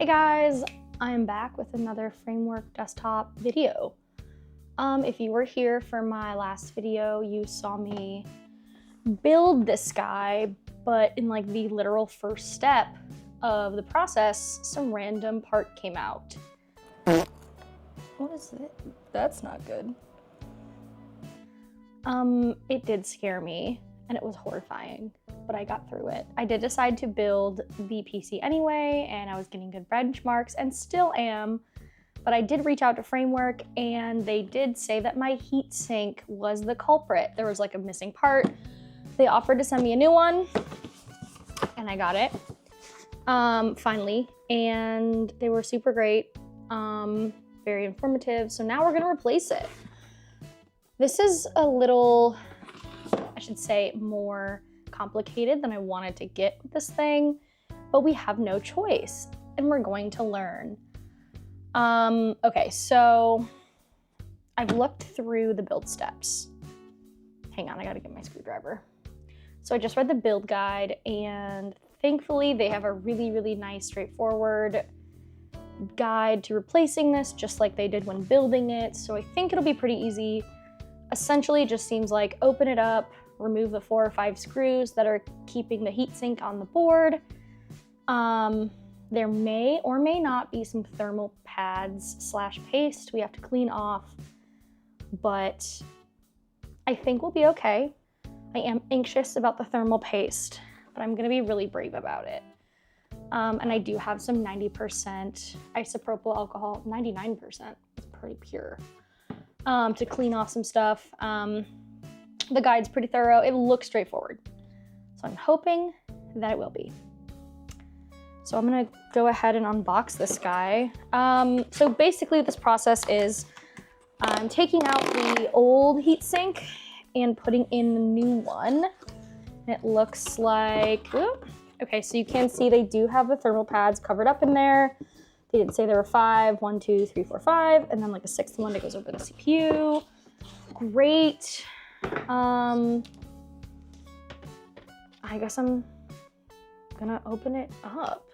Hey guys, I am back with another framework desktop video. If you were here for my last video, you saw me build this guy, but in like the literal first step of the process, some random part came out. What is it? That's not good. It did scare me and it was horrifying, but I got through it. I did decide to build the PC anyway, and I was getting good benchmarks and still am, but I did reach out to Framework and they did say that my heatsink was the culprit. There was like a missing part. They offered to send me a new one and I got it finally, and they were super great, very informative. So now we're gonna replace it. This is a little, I should say, more complicated than I wanted to get with this thing, but we have no choice and we're going to learn. Okay, so I've looked through the build steps. Hang on, I gotta get my screwdriver. So I just read the build guide, and thankfully they have a really nice, straightforward guide to replacing this, just like they did when building it. So I think it'll be pretty easy. Essentially, it just seems like open it up, remove the 4 or 5 screws that are keeping the heatsink on the board. There may or may not be some thermal pads / paste we have to clean off, but I think we'll be okay. I am anxious about the thermal paste, but I'm gonna be really brave about it. And I do have some 90% isopropyl alcohol, 99%, it's pretty pure, to clean off some stuff. The guide's pretty thorough. It looks straightforward. So I'm hoping that it will be. So I'm gonna go ahead and unbox this guy. So basically this process is I'm taking out the old heatsink and putting in the new one. And it looks like, whoop. Okay, so you can see they do have the thermal pads covered up in there. They didn't say there were 5, 1, 2, 3, 4, 5, and then like a 6th one that goes over the CPU. Great. I guess I'm gonna open it up.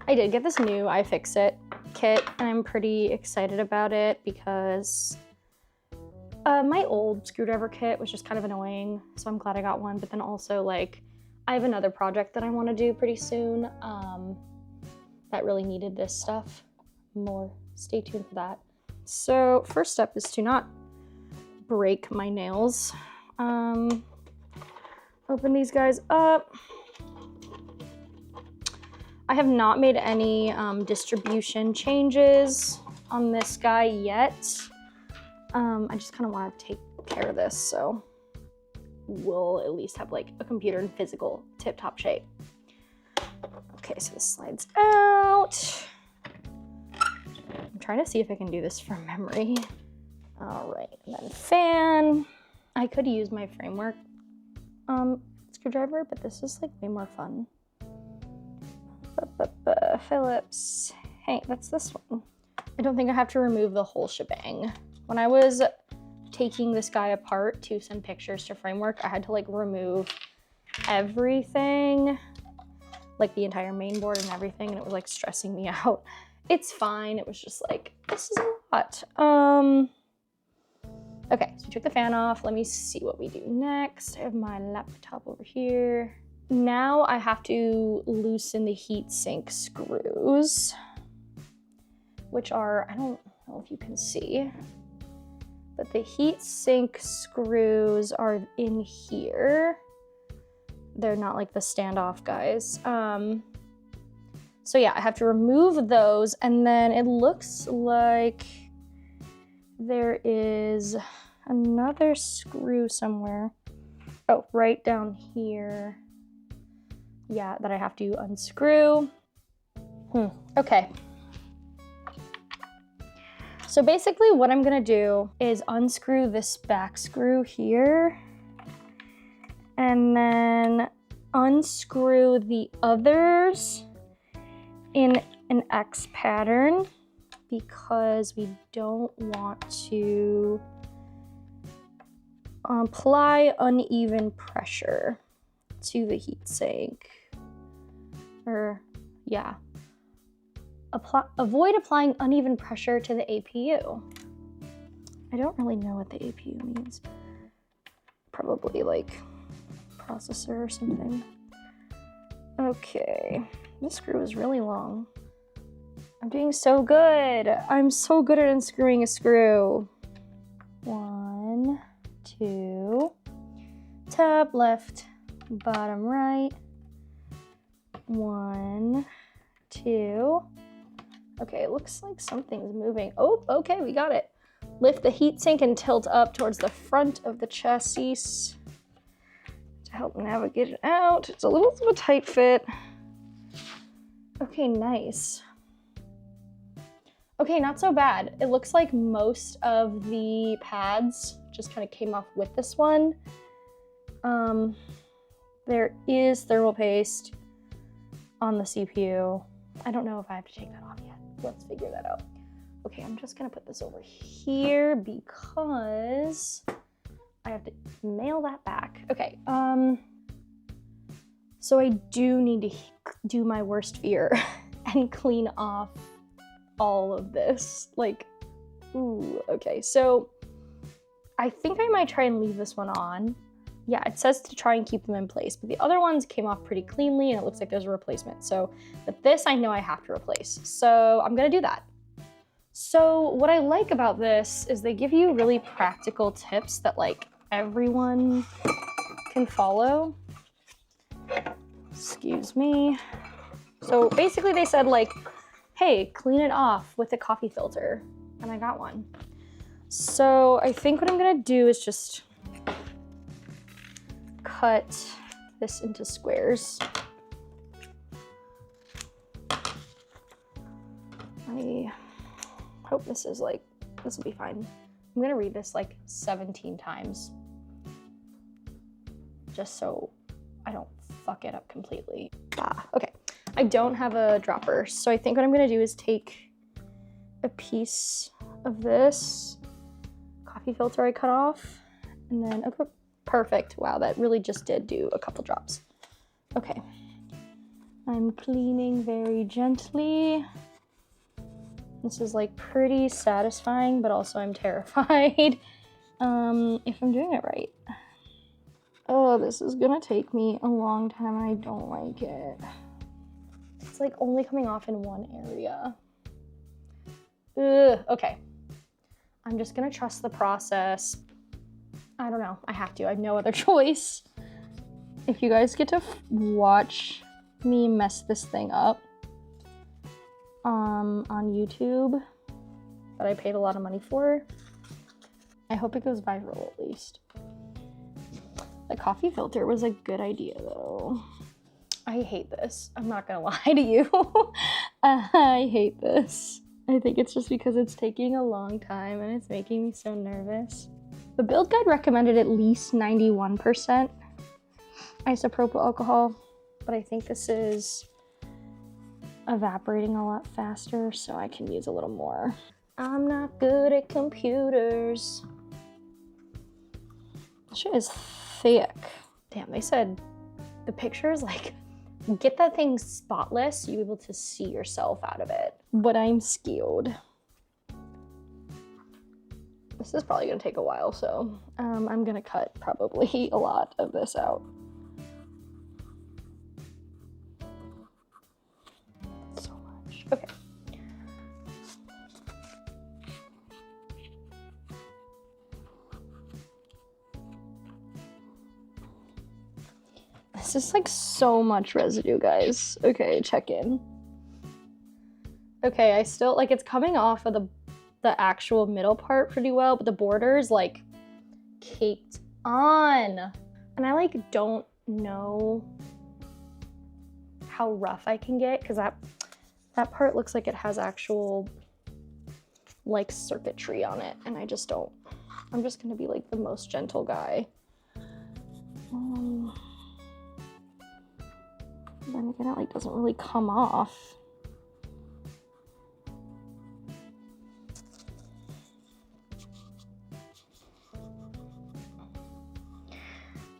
I did get this new iFixit kit and I'm pretty excited about it because my old screwdriver kit was just kind of annoying, so I'm glad I got one. But then also, like, I have another project that I want to do pretty soon that really needed this stuff more. Stay tuned for that. So first step is to not break my nails. Open these guys up. I have not made any distribution changes on this guy yet. I just kind of want to take care of this, so we'll at least have like a computer in physical tip-top shape. Okay, so this slides out. I'm trying to see if I can do this from memory. All right, and then fan. I could use my Framework screwdriver, but this is like way more fun. Phillips. Hey, that's this one. I don't think I have to remove the whole shebang. When I was taking this guy apart to send pictures to Framework, I had to like remove everything, like the entire main board and everything, and it was like stressing me out. It's fine. It was just like, this is a lot. Okay, so we took the fan off. Let me see what we do next. I have my laptop over here. Now I have to loosen the heatsink screws, which are, I don't know if you can see, but the heatsink screws are in here. They're not like the standoff guys. So yeah, I have to remove those, and then it looks like there is another screw somewhere. Oh, right down here. Yeah, that I have to unscrew. Okay. So basically what I'm gonna do is unscrew this back screw here and then unscrew the others in an X pattern because we don't want to apply uneven pressure to the heatsink. Or, yeah. avoid applying uneven pressure to the APU. I don't really know what the APU means. Probably like processor or something. Okay, this screw is really long. I'm doing so good. I'm so good at unscrewing a screw. 1, 2, top left, bottom right. 1, 2. Okay, it looks like something's moving. Oh, okay, we got it. Lift the heatsink and tilt up towards the front of the chassis to help navigate it out. It's a little bit of a tight fit. Okay, nice. Okay, not so bad. It looks like most of the pads just kind of came off with this one. There is thermal paste on the CPU. I don't know if I have to take that off yet. Let's figure that out. Okay, I'm just gonna put this over here because I have to mail that back. Okay, so I do need to do my worst fear and clean off all of this. Like, ooh, okay, so I think I might try and leave this one on. Yeah, it says to try and keep them in place, but the other ones came off pretty cleanly and it looks like there's a replacement. So, but this I know I have to replace. So I'm gonna do that. So what I like about this is they give you really practical tips that like everyone can follow. Excuse me. So basically they said like, hey, clean it off with a coffee filter. And I got one. So I think what I'm gonna do is just cut this into squares. I hope this will be fine. I'm gonna read this like 17 times just so I don't fuck it up completely. Okay. I don't have a dropper, so I think what I'm gonna do is take a piece of this coffee filter I cut off, and then, okay, perfect. Wow, that really just did do a couple drops. Okay. I'm cleaning very gently. This is like pretty satisfying, but also I'm terrified if I'm doing it right. Oh, this is gonna take me a long time and I don't like it. It's like only coming off in one area. Ugh, okay. I'm just gonna trust the process. I don't know, I have to, I have no other choice. If you guys get to watch me mess this thing up on YouTube that I paid a lot of money for, I hope it goes viral at least. The coffee filter was a good idea though. I hate this. I'm not gonna lie to you. I hate this. I think it's just because it's taking a long time and it's making me so nervous. The build guide recommended at least 91% isopropyl alcohol, but I think this is evaporating a lot faster, so I can use a little more. I'm not good at computers. This shit is thick. Damn, they said the picture is like, get that thing spotless, you'll be able to see yourself out of it. But I'm scared. This is probably gonna take a while, so I'm gonna cut probably a lot of this out. So much, okay. This is like so much residue, guys. Okay, check in. Okay, I still, like, it's coming off of the actual middle part pretty well, but the border's like caked on. And I like don't know how rough I can get, because that part looks like it has actual like circuitry on it, and I just don't. I'm just gonna be like the most gentle guy. Then again, it like doesn't really come off.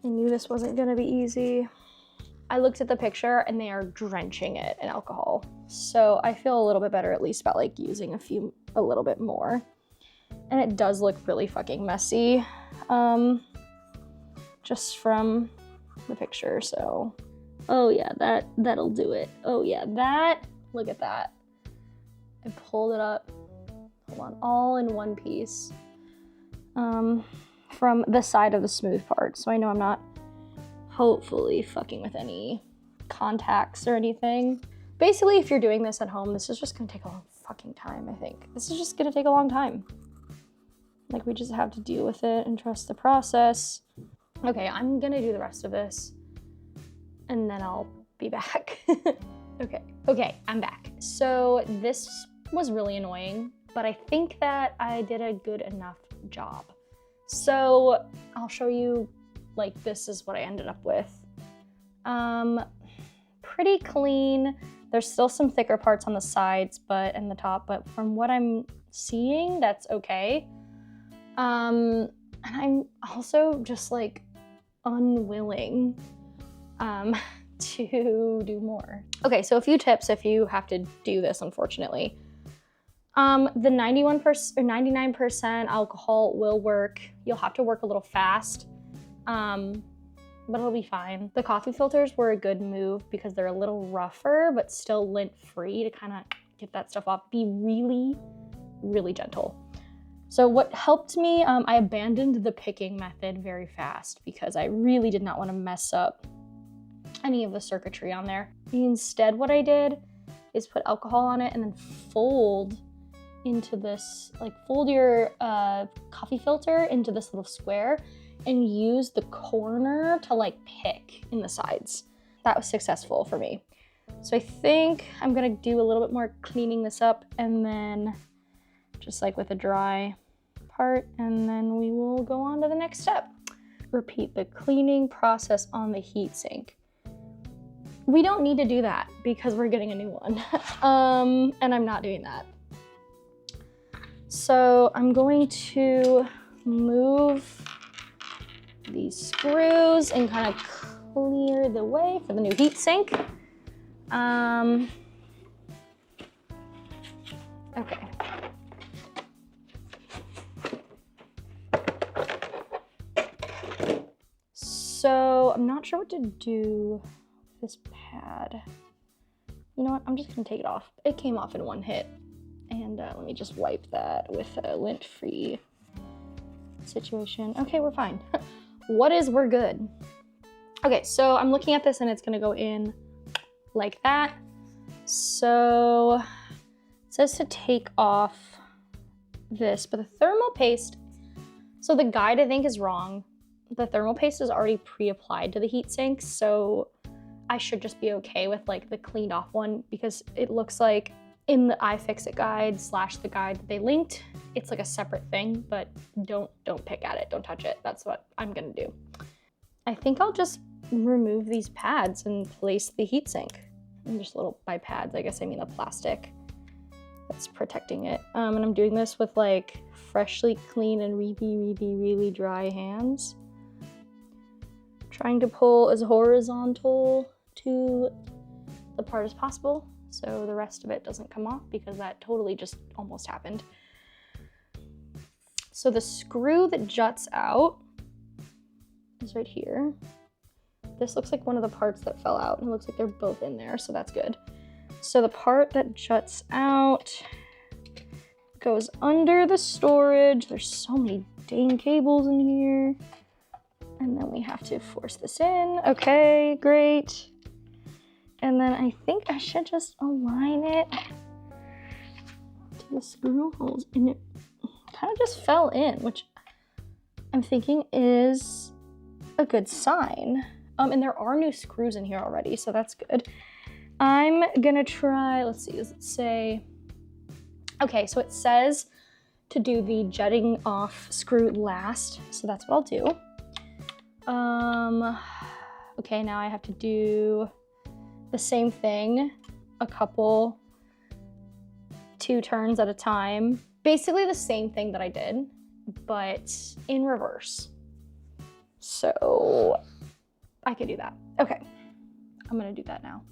I knew this wasn't gonna be easy. I looked at the picture and they are drenching it in alcohol. So I feel a little bit better at least about like using a little bit more. And it does look really fucking messy, just from the picture, so. Oh yeah, that'll do it. Oh yeah, look at that. I pulled it up, hold on, all in one piece, from the side of the smooth part. So I know I'm not hopefully fucking with any contacts or anything. Basically, if you're doing this at home, this is just gonna take a long fucking time, I think. This is just gonna take a long time. Like, we just have to deal with it and trust the process. Okay, I'm gonna do the rest of this and then I'll be back. Okay, I'm back. So this was really annoying, but I think that I did a good enough job. So I'll show you, like, this is what I ended up with. Pretty clean. There's still some thicker parts on the sides and the top, but from what I'm seeing, that's okay. And I'm also just like unwilling to do more. Okay, so a few tips if you have to do this, unfortunately. The 91% or 99% alcohol will work. You'll have to work a little fast, but it'll be fine. The coffee filters were a good move because they're a little rougher, but still lint-free to kind of get that stuff off. Be really, really gentle. So what helped me, I abandoned the picking method very fast because I really did not want to mess up any of the circuitry on there. Instead, what I did is put alcohol on it and then fold into this, like fold your coffee filter into this little square and use the corner to like pick in the sides. That was successful for me. So I think I'm gonna do a little bit more cleaning this up and then just like with a dry part, and then we will go on to the next step. Repeat the cleaning process on the heatsink. We don't need to do that because we're getting a new one. And I'm not doing that. So I'm going to move these screws and kind of clear the way for the new heatsink. Okay. So I'm not sure what to do with this pad. You know what, I'm just gonna take it off. It came off in one hit. And let me just wipe that with a lint-free situation. Okay, we're fine. We're good. Okay, so I'm looking at this and it's gonna go in like that. So it says to take off this, but the thermal paste, so the guide I think is wrong. The thermal paste is already pre-applied to the heatsink, so I should just be okay with like the cleaned off one because it looks like in the iFixit guide / the guide that they linked, it's like a separate thing, but don't pick at it, don't touch it. That's what I'm gonna do. I think I'll just remove these pads and place the heatsink. And just little, by pads, I guess I mean the plastic that's protecting it. And I'm doing this with like freshly clean and really dry hands. Trying to pull as horizontal to the part as possible so the rest of it doesn't come off because that totally just almost happened. So the screw that juts out is right here. This looks like one of the parts that fell out and it looks like they're both in there, so that's good. So the part that juts out goes under the storage. There's so many dang cables in here. And then we have to force this in. Okay, great. And then I think I should just align it to the screw holes. And it kind of just fell in, which I'm thinking is a good sign. And there are new screws in here already, so that's good. I'm gonna try, let's see, does it say? Okay, so it says to do the jutting off screw last, so that's what I'll do. Okay, now I have to do the same thing, two turns at a time. Basically the same thing that I did, but in reverse. So I could do that. Okay, I'm gonna do that now.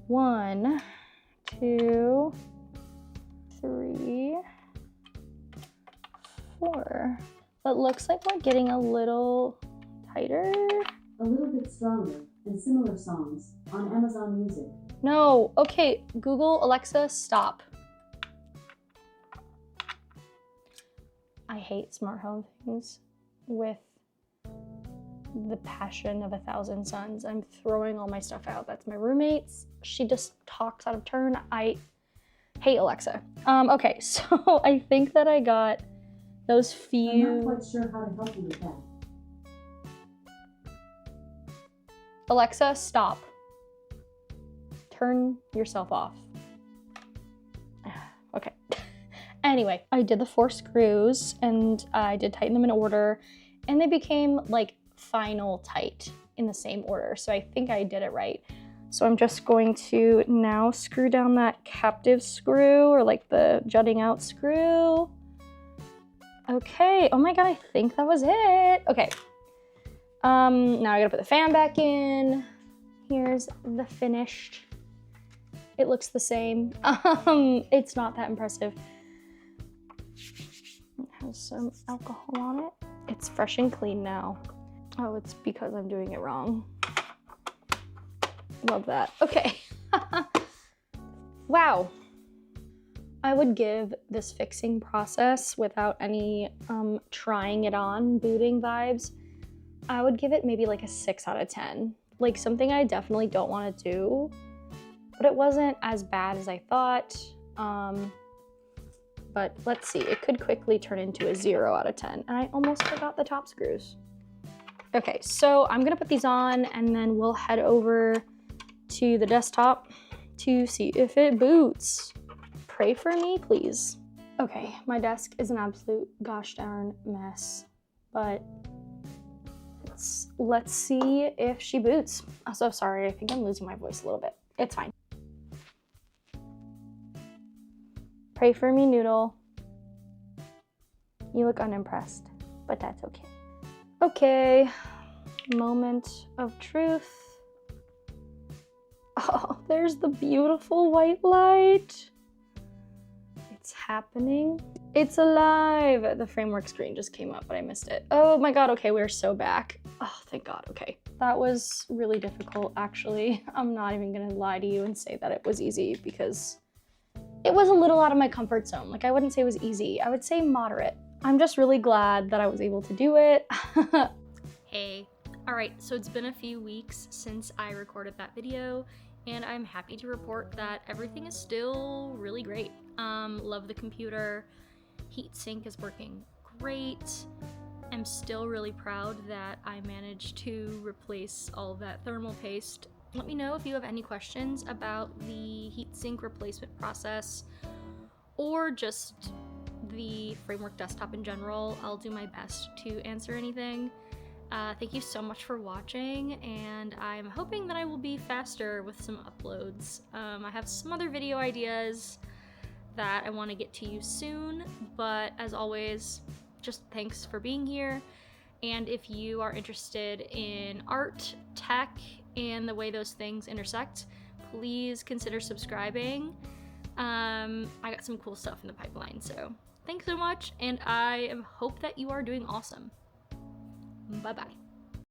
1, 2, 3, 4. It looks like we're getting a little tighter. A little bit stronger and similar songs on Amazon Music. No, okay, Google, Alexa, stop. I hate smart home things with the passion of 1,000 suns. I'm throwing all my stuff out. That's my roommate's. She just talks out of turn. I hate Alexa. Okay, so I think that I got those few. I'm not quite sure how to help you with that. Alexa, stop. Turn yourself off. Okay. Anyway, I did the 4 screws and I did tighten them in order and they became like final tight in the same order. So I think I did it right. So I'm just going to now screw down that captive screw or like the jutting out screw. Okay, oh my God, I think that was it. Okay, now I gotta put the fan back in. Here's the finished. It looks the same. It's not that impressive. It has some alcohol on it. It's fresh and clean now. Oh, it's because I'm doing it wrong. Love that. Okay. Wow. I would give this fixing process without any trying it on booting vibes. I would give it maybe like a 6 out of 10. Like something I definitely don't want to do, but it wasn't as bad as I thought. But let's see, it could quickly turn into a 0 out of 10. And I almost forgot the top screws. Okay, so I'm gonna put these on and then we'll head over to the desktop to see if it boots. Pray for me, please. Okay, my desk is an absolute gosh darn mess, but let's see if she boots. I'm so sorry, I think I'm losing my voice a little bit. It's fine. Pray for me, Noodle. You look unimpressed, but that's okay. Okay, moment of truth. Oh, there's the beautiful white light. It's happening. It's alive. The framework screen just came up, but I missed it. Oh my God, okay, we're so back. Oh, thank God, okay. That was really difficult, actually. I'm not even gonna lie to you and say that it was easy because it was a little out of my comfort zone. Like I wouldn't say it was easy, I would say moderate. I'm just really glad that I was able to do it. Hey, all right, so it's been a few weeks since I recorded that video and I'm happy to report that everything is still really great. Love the computer, heatsink is working great. I'm still really proud that I managed to replace all of that thermal paste. Let me know if you have any questions about the heatsink replacement process or just the framework desktop in general. I'll do my best to answer anything. Thank you so much for watching, and I'm hoping that I will be faster with some uploads. I have some other video ideas that I want to get to you soon, but as always, just thanks for being here. And if you are interested in art, tech, and the way those things intersect, please consider subscribing. I got some cool stuff in the pipeline, so thanks so much, and I hope that you are doing awesome. Bye-bye.